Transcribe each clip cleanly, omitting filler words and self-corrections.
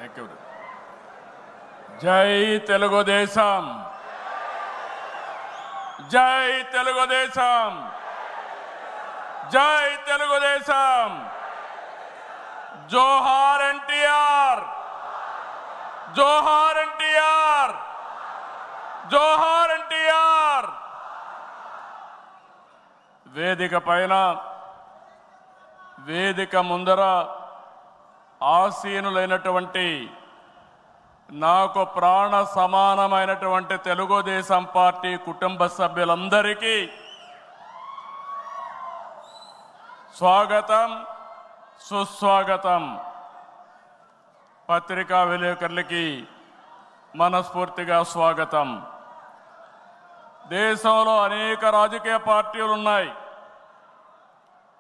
Thank you. జై తెలుగుదేశం, జై తెలుగుదేశం, జై తెలుగుదేశం. జోహార్ ఎన్టీఆర్, జోహార్ ఎన్టీఆర్, జోహార్ ఎన్టీఆర్. వేదిక పైన, వేదిక ముందర ఆసీనులైనటువంటి నాకు ప్రాణ సమానమైనటువంటి తెలుగుదేశం పార్టీ కుటుంబ సభ్యులందరికీ స్వాగతం, సుస్వాగతం. పత్రికా విలేకరులకి మనస్ఫూర్తిగా స్వాగతం. దేశంలో అనేక రాజకీయ పార్టీలు ఉన్నాయి,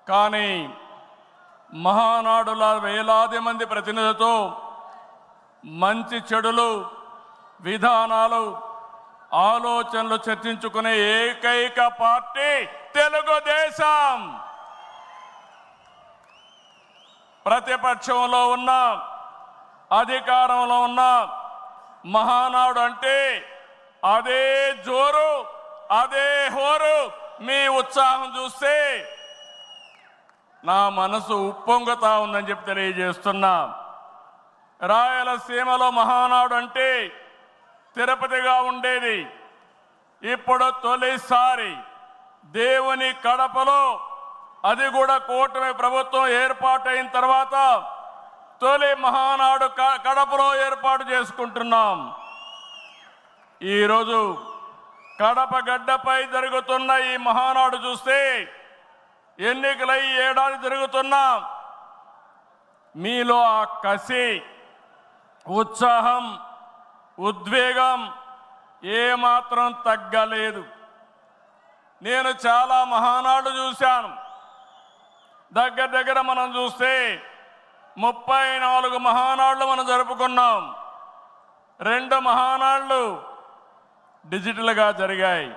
కానీ మహానాడుల వేలాది మంది ప్రతినిధులతో మంచి చెడులు, విధానాలు, ఆలోచనలు చర్చించుకునే ఏకైక పార్టీ తెలుగుదేశం. ప్రతిపక్షంలో ఉన్న, అధికారంలో ఉన్న మహానాడు అంటే అదే జోరు, అదే హోరు. మీ ఉత్సాహం చూస్తే నా మనసు ఉప్పొంగుతా ఉందని చెప్పి తెలియజేస్తున్నా. రాయలసీమలో మహానాడు అంటే తిరుపతిగా ఉండేది. ఇప్పుడు తొలిసారి దేవుని కడపలో, అది కూడా కూటమి ప్రభుత్వం ఏర్పాటైన తర్వాత తొలి మహానాడు కడపలో ఏర్పాటు చేసుకుంటున్నాం. ఈరోజు కడప గడ్డపై జరుగుతున్న ఈ మహానాడు చూస్తే ఎన్నికలై ఏడాది జరుగుతున్నా మీలో ఆ కసి, ఉత్సాహం, ఉద్వేగం ఏమాత్రం తగ్గలేదు. నేను చాలా మహానాడు చూశాను. దగ్గర దగ్గర మనం చూస్తే 34 మహానాడులు మనం జరుపుకున్నాం. 2 మహానాడులు డిజిటల్గా జరిగాయి.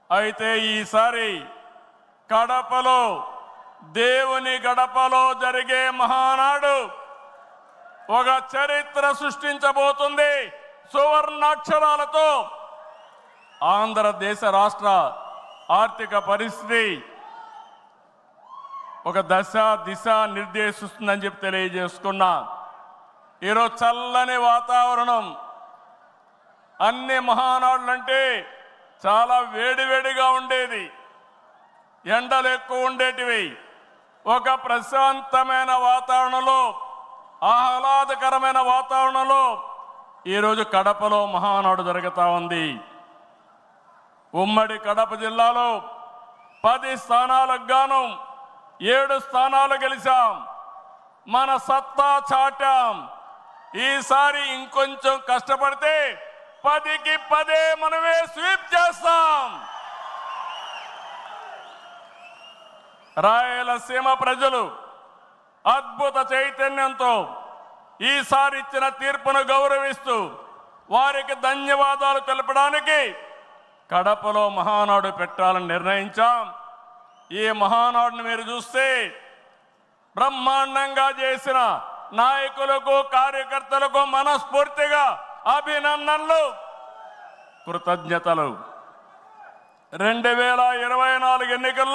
అయితే ఈసారి కడపలో, దేవుని గడపలో జరిగే మహానాడు ఒక చరిత్ర సృష్టించబోతుంది. సువర్ణాక్షరాలతో ఆంధ్రదేశ రాష్ట్ర ఆర్థిక పరిస్థితి ఒక దశ దిశ నిర్దేశిస్తుందని చెప్పి తెలియజేసుకున్నా. ఈరోజు చల్లని వాతావరణం. అన్ని మహానాడులంటే చాలా వేడివేడిగా ఉండేది, ఎండలు ఎక్కువ ఉండేటివి. ఒక ప్రశాంతమైన వాతావరణంలో, ఆహ్లాదకరమైన వాతావరణంలో ఈరోజు కడపలో మహానాడు జరుగుతూ ఉంది. ఉమ్మడి కడప జిల్లాలో 10 స్థానాలకు గాను 7 స్థానాలు గెలిచాం. మన సత్తా చాటాం. ఈసారి ఇంకొంచెం కష్టపడితే 10కి 10 మనమే స్వీప్ చేస్తాం. రాయలసీమ ప్రజలు అద్భుత చైతన్యంతో ఈసారి ఇచ్చిన తీర్పును గౌరవిస్తూ వారికి ధన్యవాదాలు తెలపడానికి కడపలో మహానాడు పెట్టాలని నిర్ణయించాం. ఈ మహానాడును మీరు చూస్తే బ్రహ్మాండంగా చేసిన నాయకులకు, కార్యకర్తలకు మనస్ఫూర్తిగా అభినందనలు, కృతజ్ఞతలు. 2024 ఎన్నికల్లో